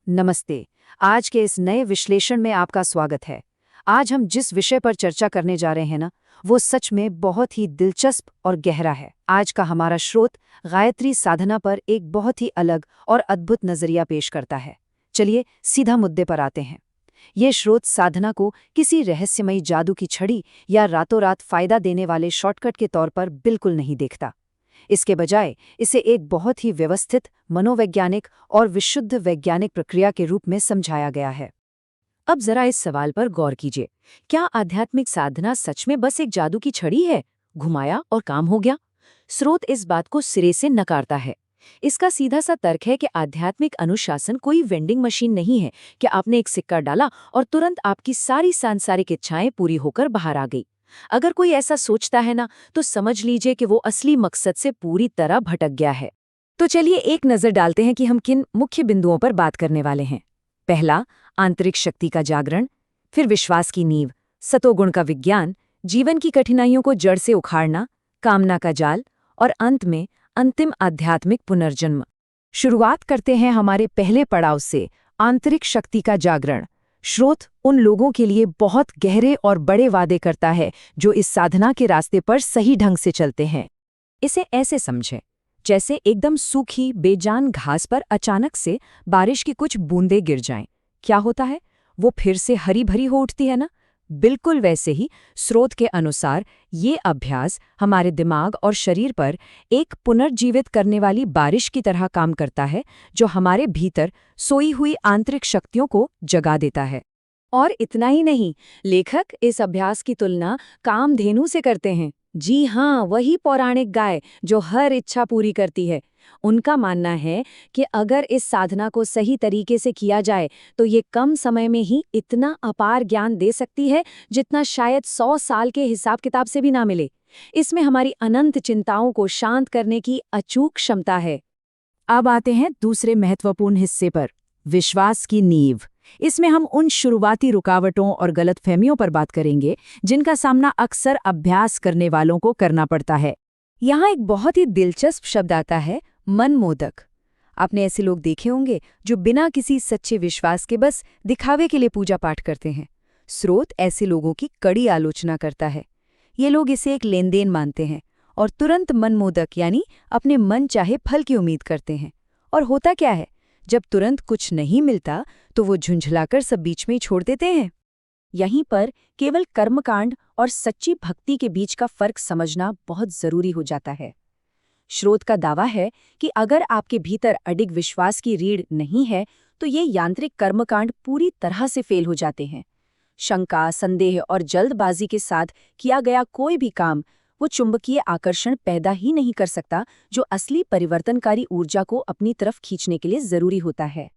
नमस्ते। आज के इस नए विश्लेषण में आपका स्वागत है। आज हम जिस विषय पर चर्चा करने जा रहे हैं ना, वो सच में बहुत ही दिलचस्प और गहरा है। आज का हमारा स्रोत गायत्री साधना पर एक बहुत ही अलग और अद्भुत नजरिया पेश करता है। चलिए सीधा मुद्दे पर आते हैं। ये स्रोत साधना को किसी रहस्यमयी जादू की छड़ी या रातों रात फायदा देने वाले शॉर्टकट के तौर पर बिल्कुल नहीं देखता। इसके बजाय इसे एक बहुत ही व्यवस्थित, मनोवैज्ञानिक और विशुद्ध वैज्ञानिक प्रक्रिया के रूप में समझाया गया है। अब जरा इस सवाल पर गौर कीजिए, क्या आध्यात्मिक साधना सच में बस एक जादू की छड़ी है? घुमाया और काम हो गया? स्रोत इस बात को सिरे से नकारता है। इसका सीधा सा तर्क है कि आध्यात्मिक अनुशासन कोई वेंडिंग मशीन नहीं है कि आपने एक सिक्का डाला और तुरंत आपकी सारी सांसारिक इच्छाएं पूरी होकर बाहर आ गई। अगर कोई ऐसा सोचता है ना, तो समझ लीजिए कि वो असली मकसद से पूरी तरह भटक गया है। तो चलिए एक नजर डालते हैं कि हम किन मुख्य बिंदुओं पर बात करने वाले हैं। पहला, आंतरिक शक्ति का जागरण। फिर विश्वास की नींव, सतोगुण का विज्ञान, जीवन की कठिनाइयों को जड़ से उखाड़ना, कामना का जाल, और अंत में अंतिम आध्यात्मिक पुनर्जन्म। शुरुआत करते हैं हमारे पहले पड़ाव से, आंतरिक शक्ति का जागरण। स्रोत उन लोगों के लिए बहुत गहरे और बड़े वादे करता है जो इस साधना के रास्ते पर सही ढंग से चलते हैं। इसे ऐसे समझें, जैसे एकदम सूखी बेजान घास पर अचानक से बारिश की कुछ बूंदें गिर जाएं। क्या होता है? वो फिर से हरी भरी हो उठती है ना? बिल्कुल वैसे ही स्रोत के अनुसार ये अभ्यास हमारे दिमाग और शरीर पर एक पुनर्जीवित करने वाली बारिश की तरह काम करता है, जो हमारे भीतर सोई हुई आंतरिक शक्तियों को जगा देता है। और इतना ही नहीं, लेखक इस अभ्यास की तुलना कामधेनु से करते हैं। जी हाँ, वही पौराणिक गाय जो हर इच्छा पूरी करती है। उनका मानना है कि अगर इस साधना को सही तरीके से किया जाए तो ये कम समय में ही इतना अपार ज्ञान दे सकती है जितना शायद 100 साल के हिसाब किताब से भी ना मिले। इसमें हमारी अनंत चिंताओं को शांत करने की अचूक क्षमता है। अब आते हैं दूसरे महत्वपूर्ण हिस्से पर, विश्वास की नींव। इसमें हम उन शुरुआती रुकावटों और गलतफहमियों पर बात करेंगे जिनका सामना अक्सर अभ्यास करने वालों को करना पड़ता है। यहाँ एक बहुत ही दिलचस्प शब्द आता है, मनमोदक। आपने ऐसे लोग देखे होंगे जो बिना किसी सच्चे विश्वास के बस दिखावे के लिए पूजा पाठ करते हैं। स्रोत ऐसे लोगों की कड़ी आलोचना करता है। ये लोग इसे एक लेन देन मानते हैं और तुरंत मनमोदक यानी अपने मन चाहे फल की उम्मीद करते हैं। और होता क्या है, जब तुरंत कुछ नहीं मिलता तो वो झुंझलाकर सब बीच में ही छोड़ देते हैं। यहीं पर केवल कर्मकांड और सच्ची भक्ति के बीच का फर्क समझना बहुत जरूरी हो जाता है। स्रोत का दावा है कि अगर आपके भीतर अडिग विश्वास की रीढ़ नहीं है तो ये यांत्रिक कर्मकांड पूरी तरह से फेल हो जाते हैं। शंका, संदेह और जल्दबाजी के साथ किया गया कोई भी काम वो चुंबकीय आकर्षण पैदा ही नहीं कर सकता जो असली परिवर्तनकारी ऊर्जा को अपनी तरफ खींचने के लिए जरूरी होता है।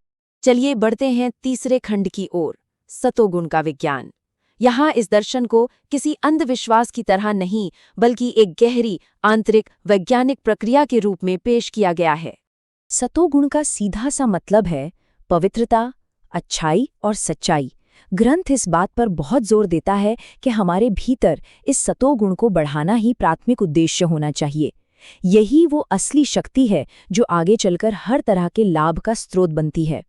चलिए बढ़ते हैं तीसरे खंड की ओर, सतोगुण का विज्ञान। यहाँ इस दर्शन को किसी अंधविश्वास की तरह नहीं, बल्कि एक गहरी आंतरिक वैज्ञानिक प्रक्रिया के रूप में पेश किया गया है। सतोगुण का सीधा सा मतलब है पवित्रता, अच्छाई और सच्चाई। ग्रंथ इस बात पर बहुत जोर देता है कि हमारे भीतर इस सतोगुण को बढ़ाना ही प्राथमिक उद्देश्य होना चाहिए। यही वो असली शक्ति है जो आगे चलकर हर तरह के लाभ का स्रोत बनती है।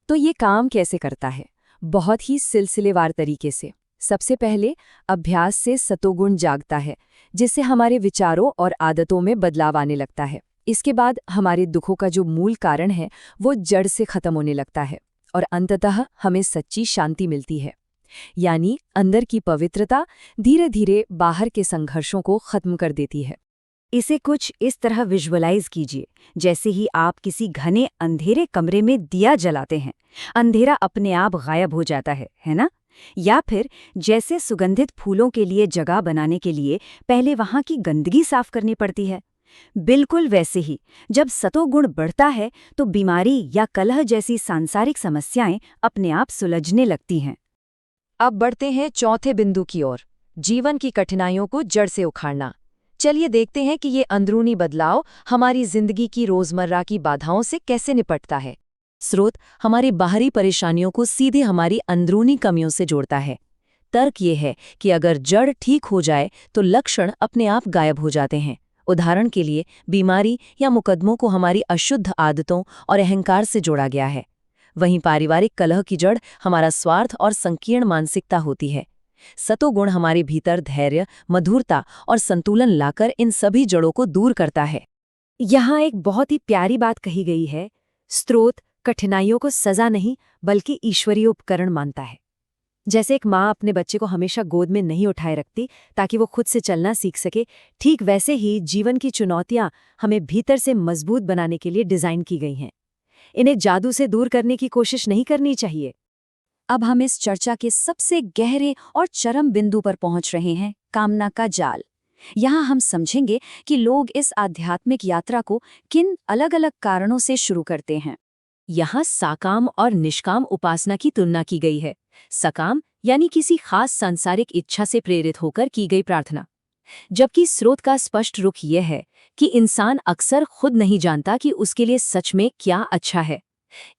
तो ये काम कैसे करता है? बहुत ही सिलसिलेवार तरीके से। सबसे पहले अभ्यास से सतोगुण जागता है, जिससे हमारे विचारों और आदतों में बदलाव आने लगता है। इसके बाद हमारे दुखों का जो मूल कारण है वो जड़ से खत्म होने लगता है और अंततः हमें सच्ची शांति मिलती है। यानी अंदर की पवित्रता धीरे धीरे बाहर के संघर्षों को खत्म कर देती है। इसे कुछ इस तरह विजुअलाइज कीजिए, जैसे ही आप किसी घने अंधेरे कमरे में दिया जलाते हैं, अंधेरा अपने आप गायब हो जाता है ना? या फिर जैसे सुगंधित फूलों के लिए जगह बनाने के लिए पहले वहां की गंदगी साफ करनी पड़ती है। बिल्कुल वैसे ही जब सतोगुण बढ़ता है तो बीमारी या कलह जैसी सांसारिक समस्याएं अपने आप सुलझने लगती हैं। अब बढ़ते हैं चौथे बिंदु की ओर, जीवन की कठिनाइयों को जड़ से उखाड़ना। चलिए देखते हैं कि ये अंदरूनी बदलाव हमारी जिंदगी की रोजमर्रा की बाधाओं से कैसे निपटता है। स्रोत हमारी बाहरी परेशानियों को सीधे हमारी अंदरूनी कमियों से जोड़ता है। तर्क ये है कि अगर जड़ ठीक हो जाए तो लक्षण अपने आप गायब हो जाते हैं। उदाहरण के लिए बीमारी या मुकदमों को हमारी अशुद्ध आदतों और अहंकार से जोड़ा गया है। वहीं पारिवारिक कलह की जड़ हमारा स्वार्थ और संकीर्ण मानसिकता होती है। सतोगुण हमारे भीतर धैर्य, मधुरता और संतुलन लाकर इन सभी जड़ों को दूर करता है। यहाँ एक बहुत ही प्यारी बात कही गई है, स्रोत कठिनाइयों को सजा नहीं बल्कि ईश्वरीय उपकरण मानता है। जैसे एक माँ अपने बच्चे को हमेशा गोद में नहीं उठाए रखती ताकि वो खुद से चलना सीख सके, ठीक वैसे ही जीवन की चुनौतियाँ हमें भीतर से मजबूत बनाने के लिए डिज़ाइन की गई हैं। इन्हें जादू से दूर करने की कोशिश नहीं करनी चाहिए। अब हम इस चर्चा के सबसे गहरे और चरम बिंदु पर पहुंच रहे हैं, कामना का जाल। यहाँ हम समझेंगे कि लोग इस आध्यात्मिक यात्रा को किन अलग अलग कारणों से शुरू करते हैं। यहाँ साकाम और निष्काम उपासना की तुलना की गई है। सकाम यानी किसी खास सांसारिक इच्छा से प्रेरित होकर की गई प्रार्थना, जबकि स्रोत का स्पष्ट रुख यह है कि इंसान अक्सर खुद नहीं जानता कि उसके लिए सच में क्या अच्छा है।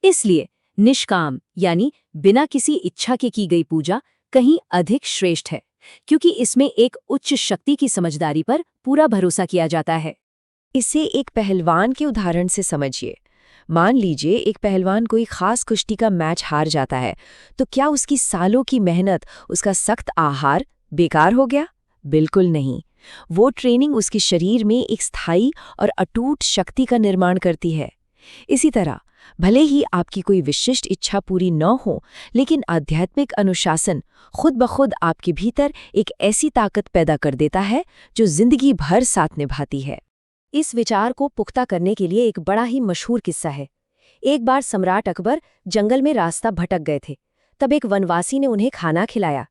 इसलिए निष्काम यानी बिना किसी इच्छा के की गई पूजा कहीं अधिक श्रेष्ठ है, क्योंकि इसमें एक उच्च शक्ति की समझदारी पर पूरा भरोसा किया जाता है। इसे एक पहलवान के उदाहरण से समझिए। मान लीजिए एक पहलवान कोई खास कुश्ती का मैच हार जाता है, तो क्या उसकी सालों की मेहनत, उसका सख्त आहार बेकार हो गया? बिल्कुल नहीं। वो ट्रेनिंग उसके शरीर में एक स्थायी और अटूट शक्ति का निर्माण करती है। इसी तरह भले ही आपकी कोई विशिष्ट इच्छा पूरी न हो, लेकिन आध्यात्मिक अनुशासन खुद ब खुद आपके भीतर एक ऐसी ताकत पैदा कर देता है जो जिंदगी भर साथ निभाती है। इस विचार को पुख्ता करने के लिए एक बड़ा ही मशहूर किस्सा है। एक बार सम्राट अकबर जंगल में रास्ता भटक गए थे। तब एक वनवासी ने उन्हें खाना खिलाया।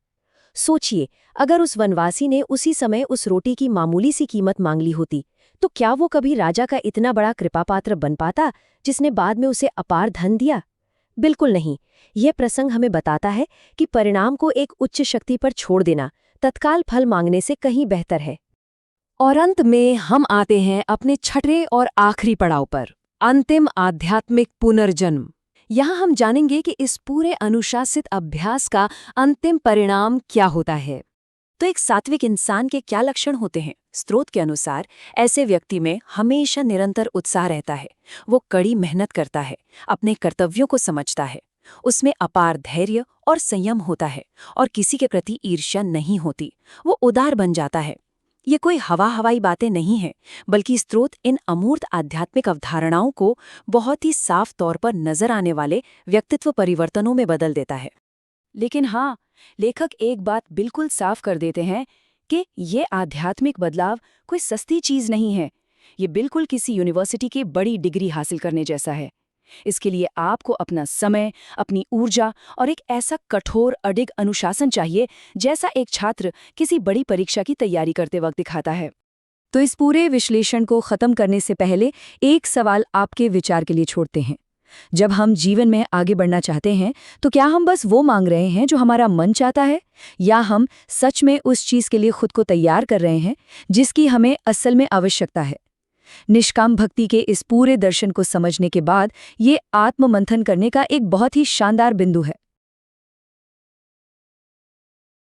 सोचिए, अगर उस वनवासी ने उसी समय उस रोटी की मामूली सी कीमत मांग ली होती, तो क्या वो कभी राजा का इतना बड़ा कृपापात्र बन पाता जिसने बाद में उसे अपार धन दिया? बिल्कुल नहीं। यह प्रसंग हमें बताता है कि परिणाम को एक उच्च शक्ति पर छोड़ देना तत्काल फल मांगने से कहीं बेहतर है। और अंत में हम आते हैं अपने छठे और आखिरी पड़ाव पर, अंतिम आध्यात्मिक पुनर्जन्म। यहाँ हम जानेंगे कि इस पूरे अनुशासित अभ्यास का अंतिम परिणाम क्या होता है। तो एक सात्विक इंसान के क्या लक्षण होते हैं? स्रोत के अनुसार ऐसे व्यक्ति में हमेशा निरंतर उत्साह रहता है। वो कड़ी मेहनत करता है, अपने कर्तव्यों को समझता है, उसमें अपार धैर्य और संयम होता है और किसी के प्रति ईर्ष्या नहीं होती। वो उदार बन जाता है। ये कोई हवाई बातें नहीं हैं, बल्कि स्रोत इन अमूर्त आध्यात्मिक अवधारणाओं को बहुत ही साफ तौर पर नजर आने वाले व्यक्तित्व परिवर्तनों में बदल देता है। लेकिन हाँ, लेखक एक बात बिल्कुल साफ कर देते हैं कि ये आध्यात्मिक बदलाव कोई सस्ती चीज नहीं है। ये बिल्कुल किसी यूनिवर्सिटी की बड़ी डिग्री हासिल करने जैसा है। इसके लिए आपको अपना समय, अपनी ऊर्जा और एक ऐसा कठोर अडिग अनुशासन चाहिए जैसा एक छात्र किसी बड़ी परीक्षा की तैयारी करते वक्त दिखाता है। तो इस पूरे विश्लेषण को खत्म करने से पहले एक सवाल आपके विचार के लिए छोड़ते हैं। जब हम जीवन में आगे बढ़ना चाहते हैं, तो क्या हम बस वो मांग रहे हैं जो हमारा मन चाहता है, या हम सच में उस चीज के लिए खुद को तैयार कर रहे हैं जिसकी हमें असल में आवश्यकता है? निष्काम भक्ति के इस पूरे दर्शन को समझने के बाद ये आत्ममंथन करने का एक बहुत ही शानदार बिंदु है।